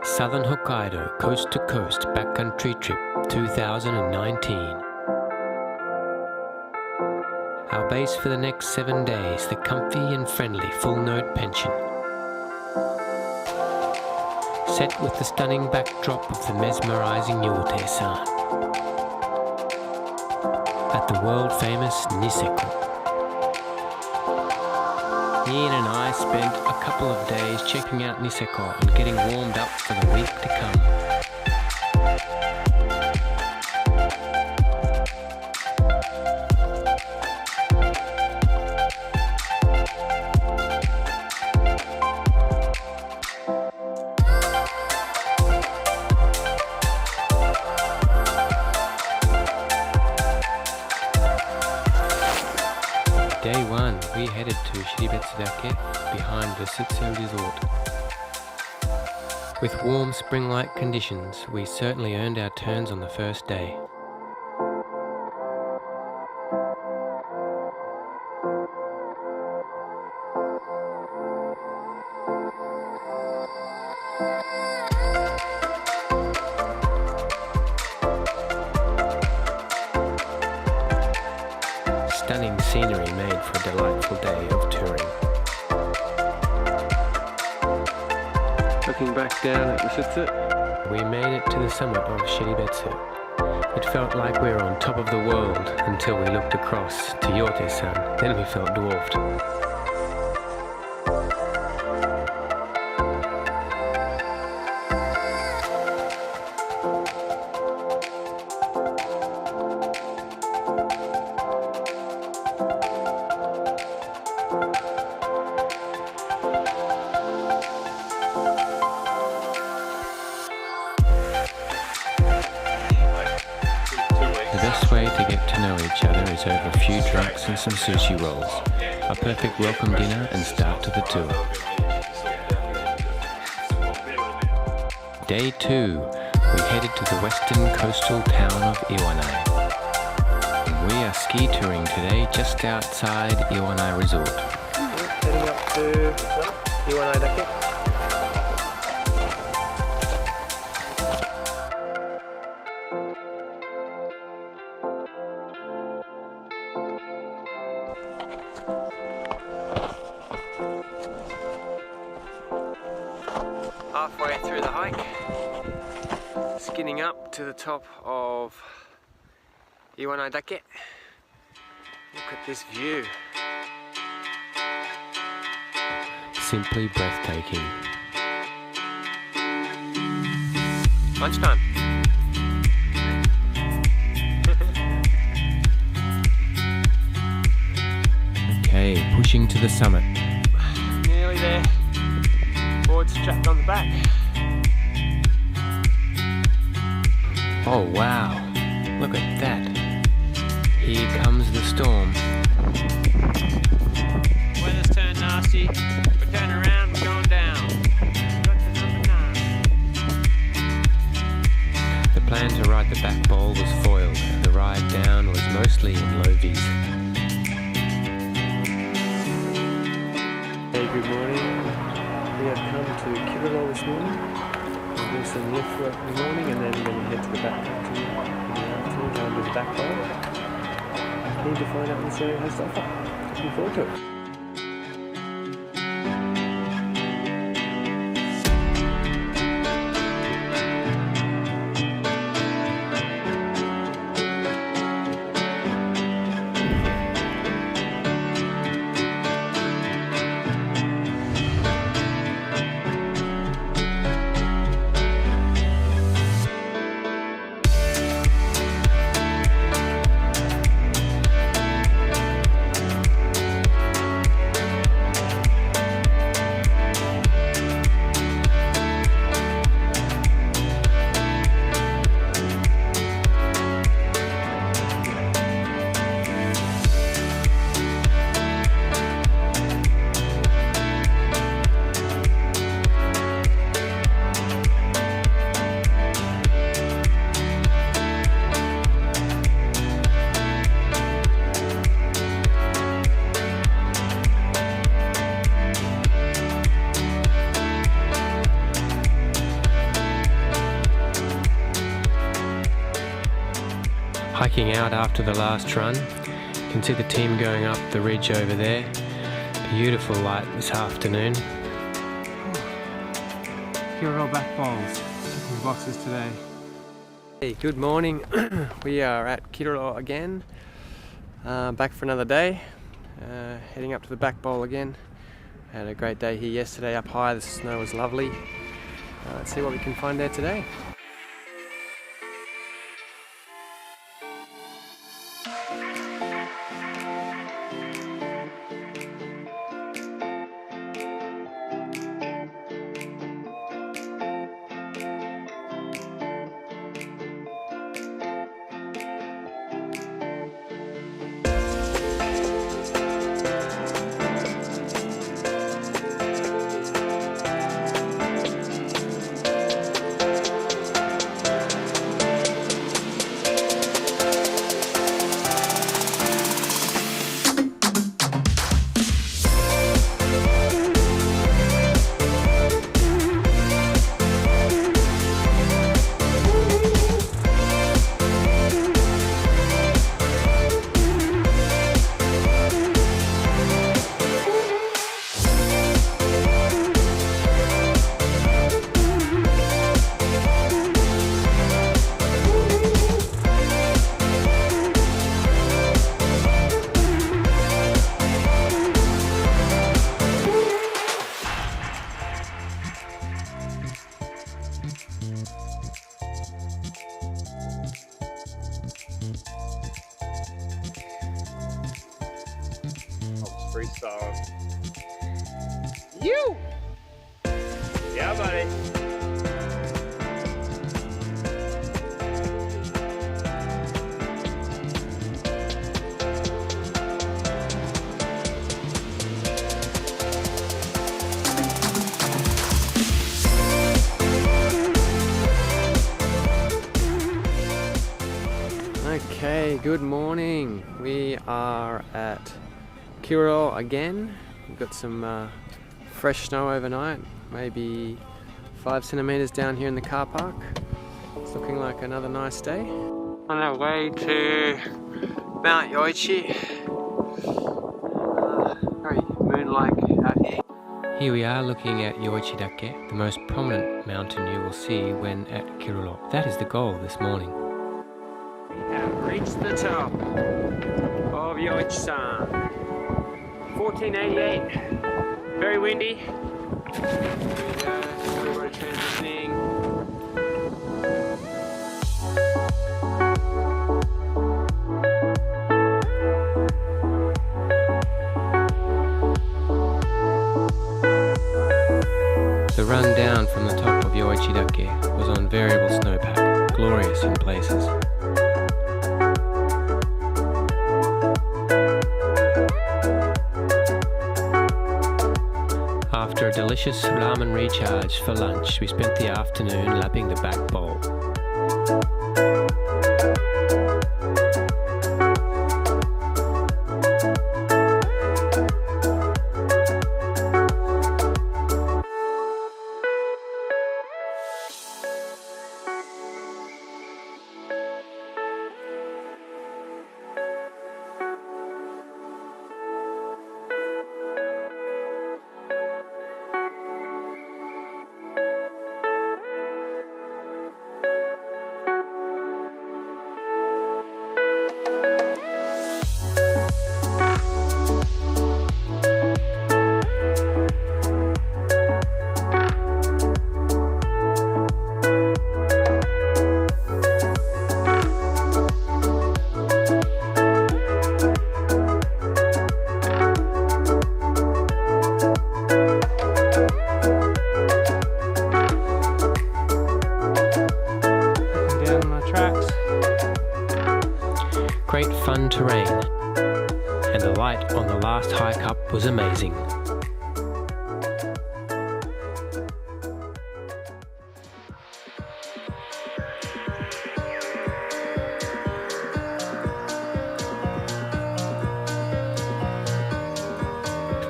Southern Hokkaido Coast to Coast Backcountry Trip 2019. Our base for the next 7 days, the comfy and friendly full-note pension. Set with the stunning backdrop of the mesmerizing Nora at the world-famous Niseko. Ian and I spent a couple of days checking out Niseko and getting warmed up for the week to come. Day 1, we headed to Shiribetsudake behind the Sutsu Resort. With warm spring-like conditions, we certainly earned our turns on the first day. Stunning scenery made for a delightful day of touring. Looking back down at the Sutsu, we made it to the summit of Shiribetsu. It felt like we were on top of the world until we looked across to Yorte-san, then we felt dwarfed. The best way to get to know each other is over a few drinks and some sushi rolls. A perfect welcome dinner and start to the tour. Day 2, we headed to the western coastal town of Iwanai. We are ski touring today just outside Iwanai Resort. Heading up to Iwanai Dake. Halfway through the hike, skinning up to the top of Iwanai Dake. Look at this view. Simply breathtaking. Lunchtime. Okay, pushing to the summit. Nearly there. Board strapped on the back. Oh wow, look at that. Here comes the storm. Weather's turned nasty. We're turning around, we're going down. Got to number 9. The plan to ride the back bowl was foiled. The ride down was mostly in low V's. Hey, good morning. We have come to Kirilo this morning. We'll do some lift work in the morning and then we're going to head to the back country in the afternoon, down to the back bowl. Keen to find out what this area has to offer. Looking forward to it. Hiking out after the last run, you can see the team going up the ridge over there. Beautiful light this afternoon. Kiroro back bowls, ticking boxes today. Hey, good morning. We are at Kiroro again, back for another day, heading up to the back bowl again. Had a great day here yesterday up high, the snow was lovely. Let's see what we can find there today. Freestyle. You! Yeah, buddy. Okay, good morning. We are at Kiroro again. We've got some fresh snow overnight, maybe 5 centimeters down here in the car park. It's looking like another nice day. On our way to Mount Yoichi. Very moon-like out here. Here we are looking at Yoichi-dake, the most prominent mountain you will see when at Kiroro. That is the goal this morning. We have reached the top of Yoichi-san. 1488, very windy. Everybody transitioning. The run down from the top of Yoichi-dake was on variable snowpack, glorious in places. After a delicious ramen recharge for lunch, we spent the afternoon lapping the back bowl. Great fun terrain, and the light on the last hike up was amazing.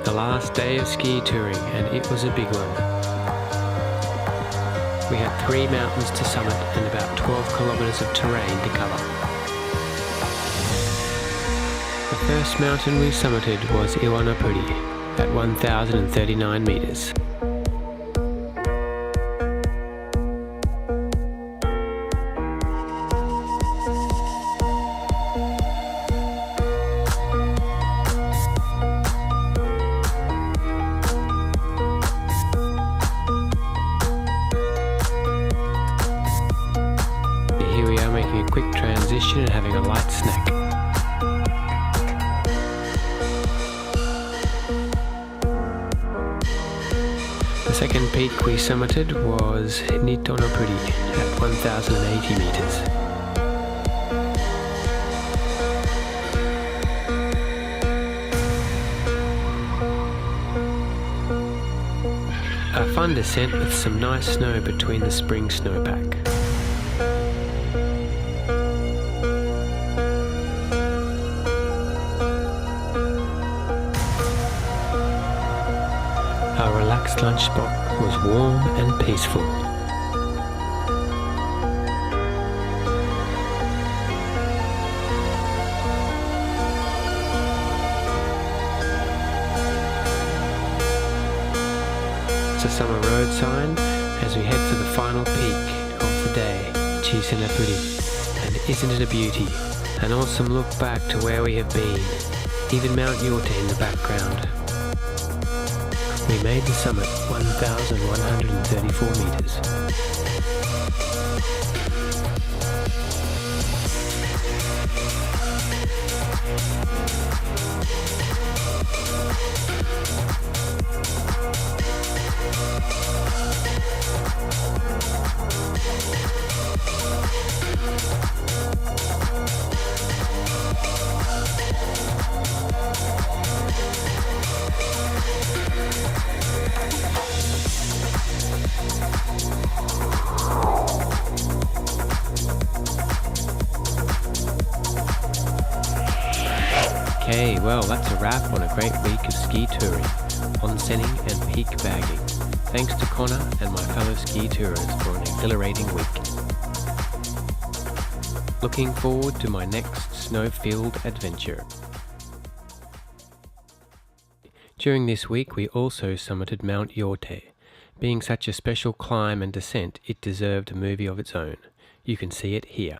The last day of ski touring, and it was a big one. We had 3 mountains to summit and about 12 kilometres of terrain to cover. First mountain we summited was Iwanapuri at 1,039 meters. Here we are making a quick transition and having a light snack. The second peak we summited was Nitonopuri at 1,080 meters. A fun descent with some nice snow between the spring snowpack. Our relaxed lunch spot was warm and peaceful. It's a summer road sign as we head for the final peak of the day, Chisinapuri. And isn't it a beauty? An awesome look back to where we have been. Even Mount Yorta in the background. We made the summit 1,134 meters. Okay, well that's a wrap on a great week of ski touring, onsenning and peak bagging. Thanks to Connor and my fellow ski tourers for an exhilarating week. Looking forward to my next snowfield adventure. During this week we also summited Mount Yorta. Being such a special climb and descent, it deserved a movie of its own. You can see it here.